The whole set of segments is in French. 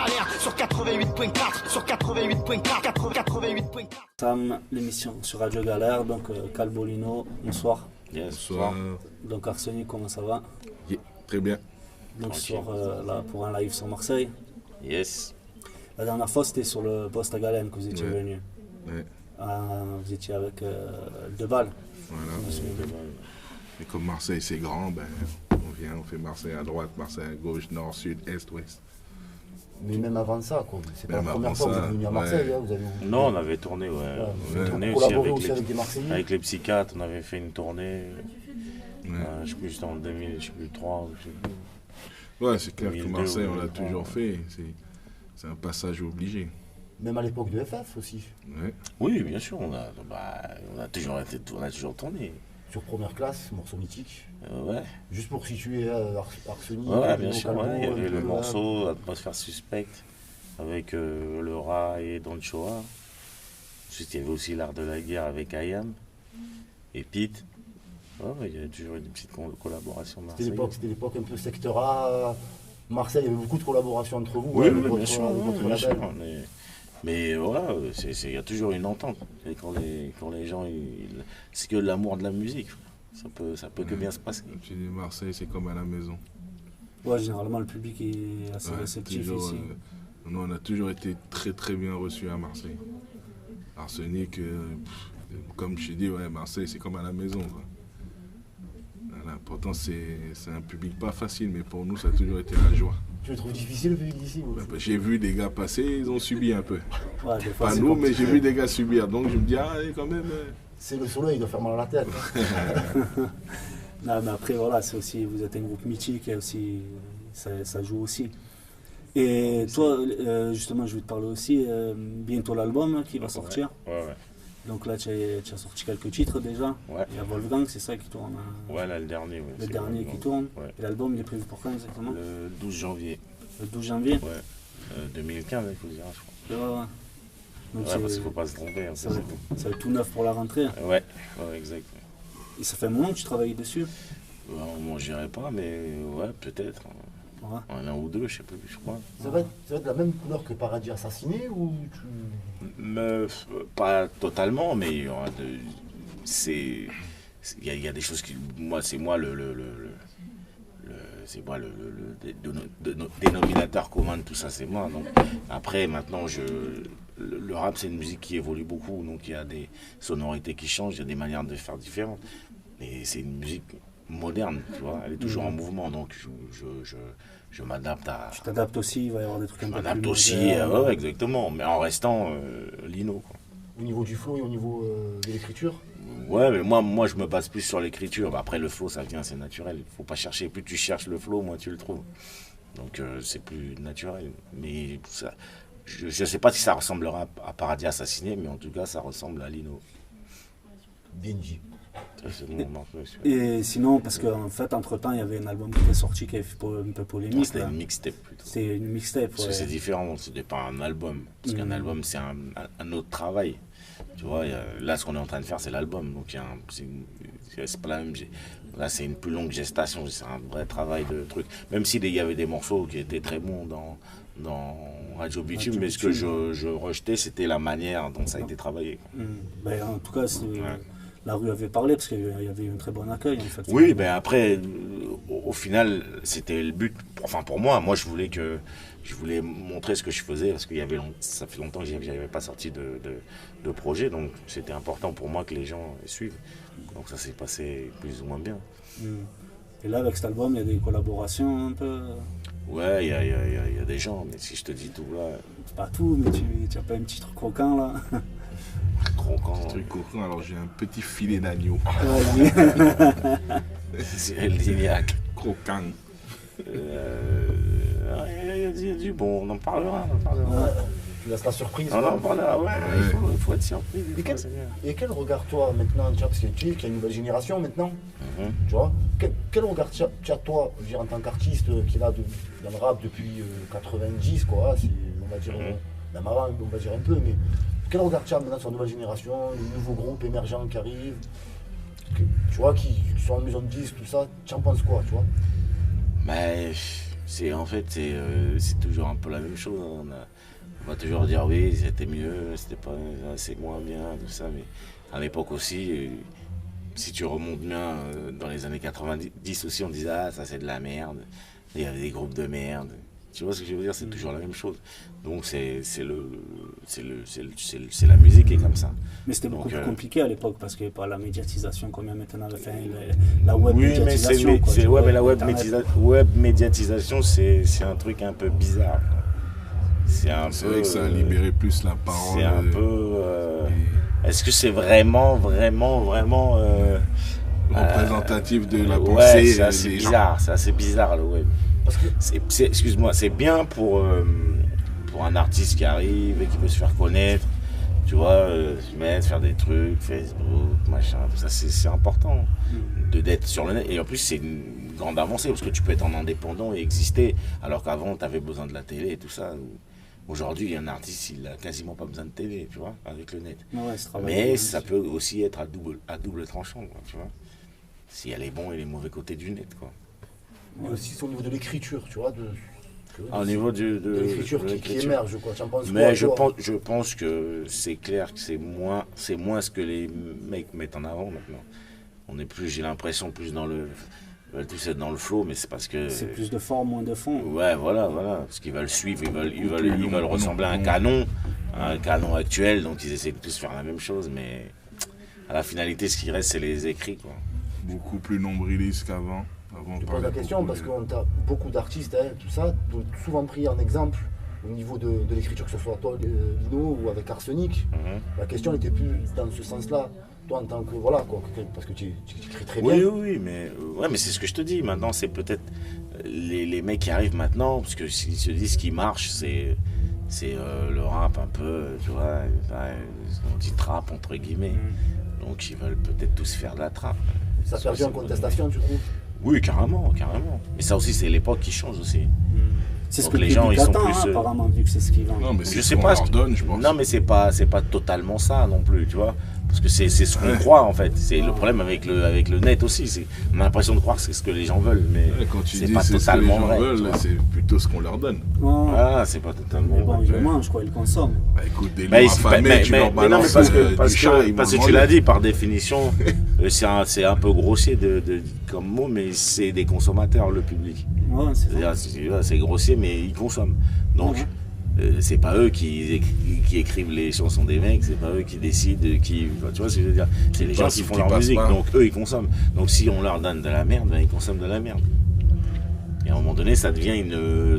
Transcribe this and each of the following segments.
galère sur 88.4, sur 88.4, 88.4. Sam, l'émission sur Radio Galère, donc Calbolino, bonsoir. Yes, bonsoir. Donc Arsenic, comment ça va? Yeah, très bien. Donc ce soir là pour un live sur Marseille. Yes. La dernière fois c'était sur le poste à Galène que vous étiez venu. Ouais. Vous étiez avec deux balles. Voilà. Et comme Marseille c'est grand, ben, on vient, on fait Marseille à droite, Marseille à gauche, nord, sud, est, ouest. Mais même avant ça, quoi. C'est pas Même la première avant fois que ça, vous êtes venu à Marseille. ouais. Hein, vous avez... Non, on avait tourné, ouais. On avait tourné aussi avec des Marseillais. avec les psychiatres, on avait fait une tournée. Ouais. Je sais plus, c'était en 2003. Je sais plus. Ouais, c'est clair que 2002, Marseille, on l'a 2003, toujours fait. C'est un passage obligé. Même à l'époque de FF aussi. Ouais. Oui, bien sûr, on a toujours tourné. Sur première classe, morceau mythique. Ouais. Juste pour situer Arsenic. Ouais, bien sûr, Calbo, il y avait le là. morceau Atmosphère Suspecte avec le Rat et Don Choa. Ensuite, il y avait aussi L'Art de la Guerre avec Ayam et Pete. Ouais, il y a toujours une petite collaboration Marseille. C'était l'époque un peu secteur A. Marseille, il y avait beaucoup de collaborations entre vous. Oui, avec bien votre- sûr, avec votre bien sûr. label. Mais voilà, il y a toujours une entente. Et quand les gens, c'est que l'amour de la musique. Ça peut que bien se passer. Tu dis Marseille, c'est comme à la maison. Ouais, généralement le public est assez réceptif toujours, ici. Nous, on a toujours été très très bien reçus à Marseille. Arsenic, comme je t'ai dit, ouais, Marseille, c'est comme à la maison, quoi. Voilà, pourtant, c'est un public pas facile, mais pour nous, ça a toujours été la joie. Tu le trouves difficile le public d'ici vous J'ai vu des gars passer, ils ont subi un peu. Ouais, des fois, Pas c'est nous, mais compliqué. j'ai vu des gars subir. Donc je me dis, ah, quand même. C'est le soleil, il doit faire mal à la tête. Non, mais après, voilà, c'est aussi, vous êtes un groupe mythique et aussi, ça joue aussi. Et toi, justement, je vais te parler aussi, bientôt l'album qui va sortir. Ouais. Donc là, tu as sorti quelques titres déjà. Ouais. Il y a Wolfgang, c'est ça qui tourne. Ouais, là, le dernier. Ouais, Le c'est dernier Wolfgang. qui tourne. Ouais. Et l'album, il est prévu pour quand exactement? Le 12 janvier. Le 12 janvier. Ouais. 2015, il faut dire, je crois. Ouais. Donc Ouais, c'est- parce qu'il ne faut pas se tromper. ça va être tout neuf pour la rentrée. Ouais, exact. Et ça fait un moment que tu travailles dessus. Bon, j'irai pas, mais ouais, peut-être. Ouais. Un an ou deux, je sais plus, je crois. Ça va être de la même couleur que Paradis Assassiné ou tu... Mais, pas totalement, mais il y aura il y a des choses qui. C'est moi le dénominateur commun de tout ça, c'est moi. Donc, après, maintenant, le rap, c'est une musique qui évolue beaucoup, donc il y a des sonorités qui changent, il y a des manières de faire différentes. Mais c'est une musique moderne, tu vois, elle est toujours en mouvement, donc je m'adapte à. Tu t'adaptes aussi, il va y avoir des trucs un Je peu plus m'adapte aussi, modernes. ouais, exactement, mais en restant Lino, quoi. Au niveau du flow et au niveau de l'écriture? Ouais, mais moi je me base plus sur l'écriture. Bah, après, le flow, ça vient, c'est naturel. Il faut pas chercher. Plus tu cherches le flow, moins tu le trouves. Donc, c'est plus naturel. Mais ça, je sais pas si ça ressemblera à Paradis Assassiné, mais en tout cas, ça ressemble à Lino. Benji. Ça, c'est mon nom, monsieur. Et sinon, parce qu'en fait, entre-temps, il y avait un album qui était sorti qui avait fait un peu polémique. C'était là. une mixtape plutôt. C'était une mixtape. Parce que ouais. c'est différent, c'était pas un album. Parce qu'un album, c'est un autre travail. Tu vois, là, ce qu'on est en train de faire, c'est l'album. Donc, c'est pas la même. Là, c'est une plus longue gestation. C'est un vrai travail de truc. Même s'il y avait des morceaux qui étaient très bons dans Radio Bitume, mais ce que je rejetais, c'était la manière dont ça a été travaillé. Ben, en tout cas, la rue avait parlé parce qu'il y avait eu un très bon accueil. En fait. Oui, ben après, au final, c'était le but. Enfin, pour moi, je voulais montrer ce que je faisais parce que ça fait longtemps que je n'avais pas sorti de projet, donc c'était important pour moi que les gens suivent. Donc ça s'est passé plus ou moins bien. Et là, avec cet album, il y a des collaborations un peu. Ouais, il y a des gens, mais si je te dis tout là, C'est pas tout, mais tu as pas un petit truc croquant là. croquant, Truc coquin, alors j'ai un petit filet d'agneau. Vas-y. c'est Lignac. Croquant. Il y a du bon, on en parlera. Tu laisses la surprise. On quoi. en parlera, ouais, il faut être surpris. des Et fois, c'est bien. quel regard toi maintenant, tu vois, parce que tu sais qu'il y a une nouvelle génération maintenant, tu vois, quel regard tu as toi, je veux dire, en tant qu'artiste qui est là dans le rap depuis 90, quoi, on va dire, même avant, on va dire un peu, mais quel regard tu as maintenant sur la nouvelle génération, les nouveaux groupes émergents qui arrivent, tu vois, qui sont en maison de disques, tout ça, tu en penses quoi, tu vois? Mais En fait, c'est toujours un peu la même chose. Hein. On va toujours dire oui, c'était mieux, c'était pas, c'est moins bien, tout ça. Mais à l'époque aussi, si tu remontes bien dans les années 90 aussi, on disait ah ça c'est de la merde. Il y avait des groupes de merde. Tu vois ce que je veux dire, c'est toujours la même chose. Donc c'est la musique qui est comme ça. Mais c'était beaucoup Donc, plus compliqué à l'époque parce que par la médiatisation qu'on a maintenant, enfin, la web oui, médiatisation. mais la web médiatisation, c'est un truc un peu bizarre. C'est vrai que ça a libéré plus la parole. C'est un peu. Est-ce que c'est vraiment représentatif de la pensée? Ouais, c'est assez bizarre. C'est assez bizarre le web. Excuse-moi, c'est bien pour un artiste qui arrive et qui veut se faire connaître, tu vois, se mettre, faire des trucs, Facebook, machin, tout ça, c'est important d'être sur le net. Et en plus, c'est une grande avancée parce que tu peux être en indépendant et exister, alors qu'avant, tu avais besoin de la télé et tout ça. Aujourd'hui, un artiste, il n'a quasiment pas besoin de télé, tu vois, avec le net. Ouais, mais ça peut aussi être à double tranchant, quoi, tu vois. S'il y a les bons et les mauvais côtés du net, quoi. Mais aussi au niveau de l'écriture, tu vois. Au niveau de l'écriture qui émerge, quoi. Mais je pense que c'est clair que c'est moins ce que les mecs mettent en avant maintenant. On est plus, j'ai l'impression, plus dans le. Ils veulent tous être dans le flow, mais c'est parce que. C'est plus de forme, moins de fond. Ouais, voilà. Parce qu'ils veulent suivre, ils veulent ressembler à un canon actuel, donc ils essaient de tous faire la même chose, mais à la finalité, ce qui reste, c'est les écrits, quoi. Beaucoup plus nombrilistes qu'avant. Je pose la question parce qu'on a beaucoup d'artistes, hein, tout ça, souvent pris en exemple au niveau de l'écriture, que ce soit toi, Lino, ou avec Arsenic. La question n'était plus dans ce sens-là. Toi, en tant que. Voilà, quoi, parce que tu écris très bien. Oui, mais c'est ce que je te dis. Maintenant, c'est peut-être les mecs qui arrivent maintenant, parce que s'ils se disent ce qui marche, c'est le rap un peu, tu vois, on dit trap, entre guillemets. Donc, ils veulent peut-être tous faire de la trappe. Ça se perdu en contestation, du coup? Oui, carrément. Mais ça aussi, c'est l'époque qui change aussi. C'est ce donc que les gens, ils sont attend, plus. Apparemment, vu que c'est ce qu'ils vendent. Non, mais c'est je ce sais qu'on pas leur donne, je pense. Non, mais c'est pas totalement ça non plus, tu vois. Parce que c'est ce qu'on croit, en fait. C'est le problème avec le net aussi. On a l'impression de croire que c'est ce que les gens veulent, mais quand tu c'est dis pas c'est totalement ce que les gens vrai. veulent, c'est plutôt ce qu'on leur donne. Ah, c'est pas totalement Mais bon, vrai. ils le mangent, quoi, ils le consomment. Bah écoute, des lions affamés, tu leur mais non, mais balances parce du chat, ils que vont tu le l'as manger. dit, par définition, c'est un peu grossier comme mot, mais c'est des consommateurs, le public. Ouais, c'est ça. C'est grossier, mais ils consomment. Donc, c'est pas eux qui écrivent les chansons des mecs, c'est pas eux qui décident, tu vois ce que je veux dire. C'est les gens qui font leur musique, donc eux ils consomment. Donc si on leur donne de la merde, ben, ils consomment de la merde. Et à un moment donné, ça devient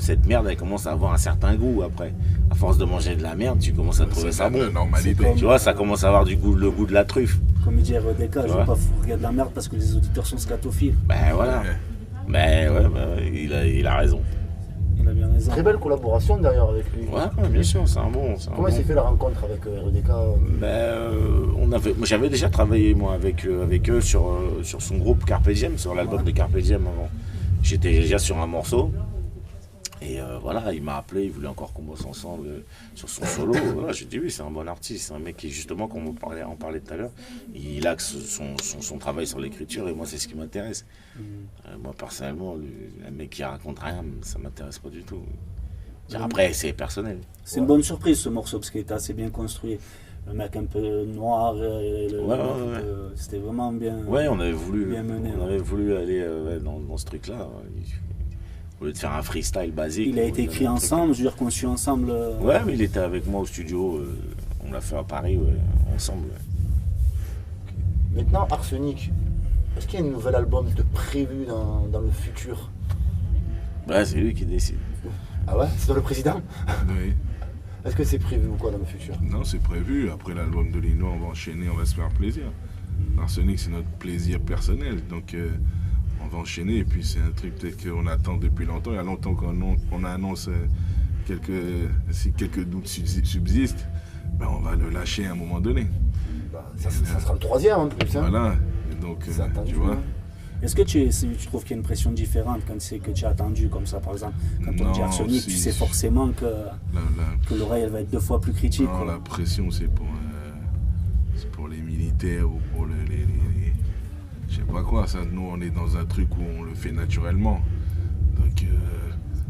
cette merde, elle commence à avoir un certain goût après. À force de manger de la merde, tu commences à trouver ça bon. La normalité. Tu vois, ça commence à avoir le goût de la truffe. Comme il dit RDK, je veux pas regarder de la merde parce que les auditeurs sont scatophiles. Ben voilà. Ben ouais, il a raison. Il a bien raison. Très belle collaboration d'ailleurs avec lui. Ouais, bien sûr, c'est un bon. Comment s'est fait la rencontre avec RDK? J'avais déjà travaillé moi avec eux sur son groupe Carpe Diem, sur l'album de Carpe Diem avant. J'étais déjà sur un morceau. Et voilà, il m'a appelé, il voulait encore qu'on bosse ensemble sur son solo. Voilà, j'ai dit oui, c'est un bon artiste, c'est un mec qui justement, comme on parlait tout à l'heure, il axe son travail sur l'écriture et moi c'est ce qui m'intéresse. Moi personnellement, un mec qui raconte rien, ça m'intéresse pas du tout. Après, c'est personnel. C'est une bonne surprise ce morceau parce qu'il était assez bien construit. Le mec un peu noir, c'était vraiment bien. Ouais, on avait voulu, bien mené, aller dans ce truc-là. Au lieu de faire un freestyle basique. Il a été écrit ensemble, je veux dire conçu ensemble. Ouais, mais il était avec moi au studio. On l'a fait à Paris, ensemble. Maintenant, Arsenic, est-ce qu'il y a un nouvel album de prévu dans le futur? Bah, c'est lui qui décide. Ah ouais? C'est toi le président? Oui. Est-ce que c'est prévu ou quoi dans le futur? Non, c'est prévu. Après l'album de Lino, on va enchaîner, on va se faire plaisir. Arsenic, c'est notre plaisir personnel. Donc, on va enchaîner. Et puis, c'est un truc peut-être qu'on attend depuis longtemps. Il y a longtemps qu'on annonce si quelques doutes subsistent, ben, on va le lâcher à un moment donné. Ça sera le troisième en plus. Hein. Voilà. Et donc, tu vois. Est-ce que tu trouves qu'il y a une pression différente quand c'est que tu as attendu comme ça, par exemple? Quand on dit Arsenic, tu sais forcément que l'oreille elle va être 2 fois plus critique. Non, la pression, c'est pour les militaires ou pour les je sais pas quoi. Ça, nous, on est dans un truc où on le fait naturellement. Donc,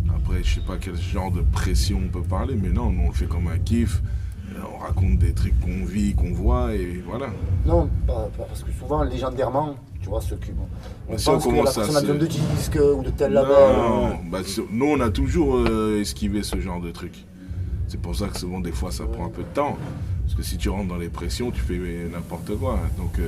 Après, je sais pas quel genre de pression on peut parler, mais non, nous on le fait comme un kiff. On raconte des trucs qu'on vit, qu'on voit, et voilà. Non, pas parce que souvent, légendairement, tu vois, ceux qui... On si on pense que la commence à personne a besoin se- de disques ou de tel label. Non, bah, nous on a toujours esquivé ce genre de trucs. C'est pour ça que souvent des fois ça prend un peu de temps. Parce que si tu rentres dans les pressions, tu fais n'importe quoi. Donc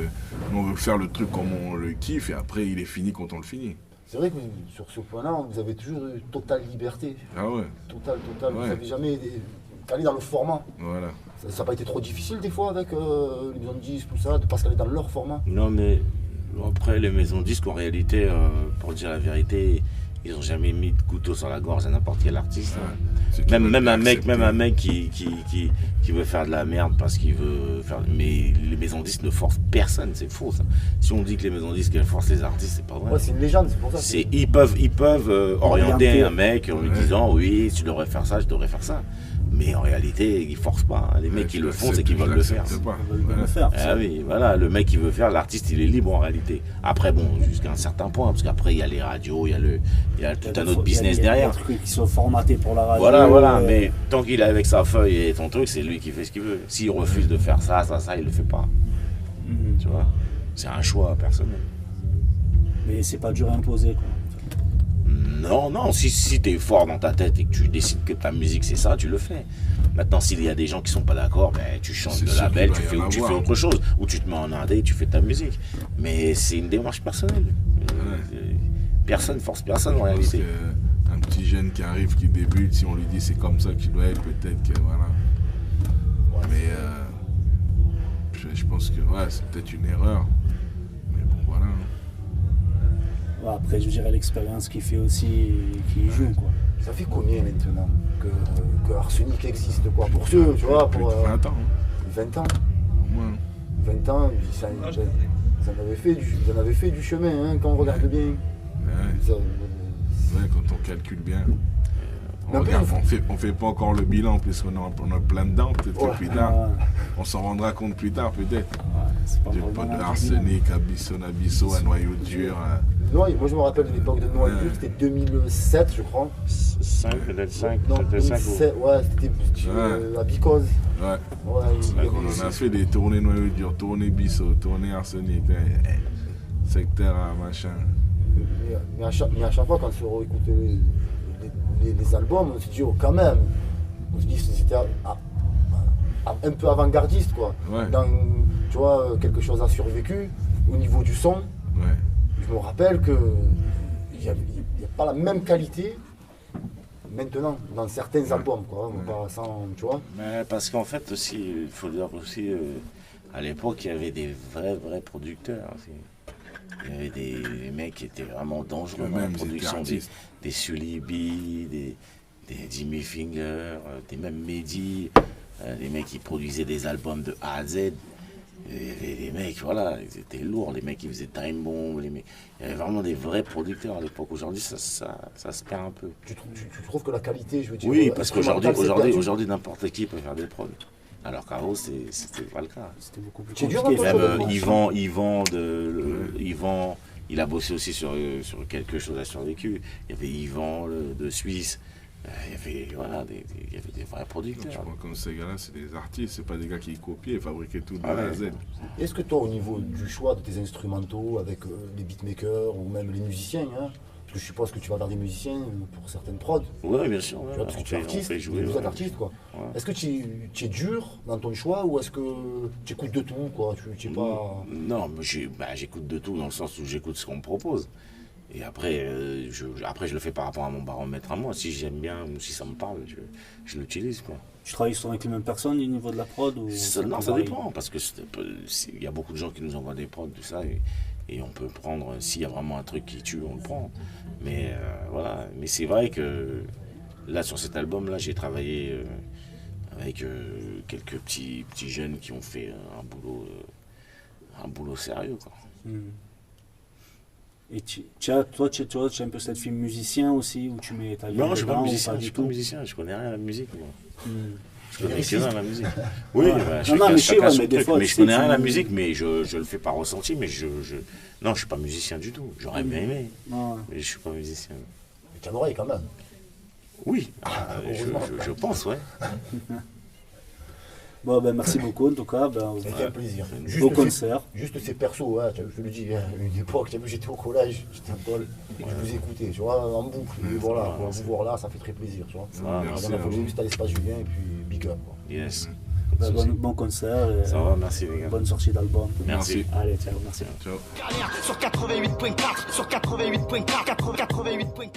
nous on veut faire le truc comme on le kiffe et après il est fini quand on le finit. C'est vrai que sur ce point-là, vous avez toujours eu totale liberté. Ah ouais, Totale. Vous Ouais. n'avez jamais calé dans le format. voilà. Ça n'a pas été trop difficile des fois avec les maisons de disques, tout ça, de pas se caler dans leur format. Non, mais après, les maisons de disques, en réalité, pour dire la vérité, ils n'ont jamais mis de couteau sur la gorge à n'importe quel artiste. hein. Ceux qui Même veulent un accepter. mec qui veut faire de la merde parce qu'il veut faire. Mais les maisons de disques ne forcent personne, c'est faux ça. Si on dit que les maisons de disques elles forcent les artistes, c'est pas vrai. Ouais, c'est une légende, c'est pour ça. Ils peuvent orienter Orienter. un mec en lui disant oui, tu devrais faire ça, je devrais faire ça. Mais en réalité, ils forcent pas. hein. Les mecs qui le font, c'est qu'ils veulent le faire. Pas. Ils veulent Voilà. le faire. Ah oui, voilà, le mec qui veut faire, l'artiste il est libre en réalité. Après bon, jusqu'à un certain point, parce qu'après il y a les radios, il y a tout un autre business derrière. Il y a des trucs qui sont formatés pour la radio. Voilà, mais tant qu'il est avec sa feuille et son truc, c'est lui qui fait ce qu'il veut. S'il refuse de faire ça, il le fait pas. Mhm. Tu vois, c'est un choix personnel. Mais c'est pas dur à imposer, quoi. Non, si tu es fort dans ta tête et que tu décides que ta musique c'est ça, tu le fais. Maintenant, s'il y a des gens qui sont pas d'accord, ben, tu changes C'est de sûr label, qu'il va y en tu fais avoir. autre chose. Ou tu te mets en indé et tu fais ta musique. Mais c'est une démarche personnelle. Personne force personne en Parce réalité. qu'un petit jeune qui arrive, qui débute, si on lui dit c'est comme ça qu'il doit être, peut-être que voilà. Mais je pense que ouais, c'est peut-être une erreur. Mais bon, voilà. Ouais, après, je dirais l'expérience qu'il fait aussi, qui joue, quoi. Ça fait combien maintenant que Arsenic existe, quoi? Pour ceux, tu vois, Plus pour de 20 ans, hein, 20 ans. au moins. 20 ans, vous en avez fait du chemin, hein, quand on regarde bien. Ouais, Ça, ouais, quand on calcule bien. Mais après, Regarde, on fait pas encore le bilan puisqu'on a plein dedans, peut-être Ouais. que plus tard. Ouais, On s'en rendra compte plus tard, peut-être. c'est pas J'ai encore pas le de moment du arsenic, à Bisson, à Bissot, à Noyau dur. moi je me rappelle de l'époque de Noyau, Ouais. c'était 2007, je crois. 5, peut-être 5, Non, peut-être 5 2007, ouais, c'était à Because. Ouais. Ouais, il y avait- On a fait des tournées Noyau dur, tournées Bissot, tournées arsenic, secteur machin. mais à chaque fois, quand on se réécoutait les albums, on se dit, oh, quand même, on se dit, c'était un peu avant-gardiste, quoi. Ouais. Dans, tu vois, quelque chose a survécu au niveau du son. Ouais. Je me rappelle que il n'y a pas la même qualité maintenant dans certains albums, quoi. On va pas sans, tu vois. Mais parce qu'en fait aussi, il faut dire aussi, à l'époque, il y avait des vrais producteurs. Aussi. Il y avait des mecs qui étaient vraiment dangereux dans la Eux-mêmes, ils étaient production, artistes. des Sully B, des Jimmy Finger, des même Mehdi, des mecs qui produisaient des albums de A à Z. Il y avait des mecs, voilà, ils étaient lourds, les mecs qui faisaient Time Bomb, il y avait vraiment des vrais producteurs à l'époque. Aujourd'hui, ça se perd un peu. Tu trouves que la qualité, je veux dire. Oui, parce instrumentale, c'est perdu. qu'aujourd'hui, n'importe qui peut faire des prods. Alors qu'avant, c'était pas le cas. C'était beaucoup plus C'est dur, compliqué. hein, Même toi, Yvan, il a bossé aussi sur quelque chose à survécu. Il y avait Yvan de Suisse. Il y avait, voilà, il y avait des vrais Tu producteurs. vois, comme ces gars-là, c'est des artistes, c'est pas des gars qui copiaient et fabriquaient tout de Ah A à ouais. Z. Est-ce que toi, au niveau du choix de tes instrumentaux avec les beatmakers ou même les musiciens, hein, parce que je suppose que tu vas vers des musiciens pour certaines prods, Oui, bien sûr. tu ouais, vois, parce que tu es artiste, vous êtes artiste, quoi. Ouais. Est-ce que tu es dur dans ton choix ou est-ce que tu écoutes de tout, quoi? Tu es pas... Non, mais j'écoute de tout dans le sens où j'écoute ce qu'on me propose. Et après, je le fais par rapport à mon baromètre à moi. Si j'aime bien ou si ça me parle, je l'utilise, quoi. Tu travailles sur avec les mêmes personnes au niveau de la prod ou Non, ça varie? dépend, parce que il y a beaucoup de gens qui nous envoient des prods, tout ça, et on peut prendre, s'il y a vraiment un truc qui tue, on le prend. Mais voilà, mais c'est vrai que là, sur cet album-là, j'ai travaillé avec quelques petits jeunes qui ont fait un boulot sérieux, quoi. Hmm. Et toi, tu as un peu cette film musicien aussi, où tu mets ta vie Non, je suis pas dedans, ou musicien, pas je du suis pas tout. musicien, je connais rien à la musique, moi. Hmm. Je connais que rien à la musique. Oui, bah, Non, mais je sais, chacun ouais, son mais des truc. fois, Mais tu je sais, connais rien à la tu- musique, mais je le fais par ressenti, mais non, je suis pas musicien du tout. J'aurais bien aimé, Ouais. mais je suis pas musicien. Tu as l'oreille quand même. Oui, Heureusement. je pense, ouais. Bon, ben, merci beaucoup en tout cas. Ben, Ça a été un plaisir. beau concert. Juste ces persos, ouais, je te le dis, hein, une époque, tu as vu, j'étais au collège, j'étais en tôle, et que je vous écoutais, tu vois, en boucle. Et voilà, quoi, vous voir là, ça fait très plaisir, tu vois. va, La merci dernière fois à que j'ai vous. vu, c'était à l'espace Julien, et puis big up, quoi. Yes. Ben, bon concert. Et, Ça va, merci les gars. bonne sortie d'album. Merci. Allez, ciao, merci. Ciao. Galère sur 88.4, sur 88.4, 88.4.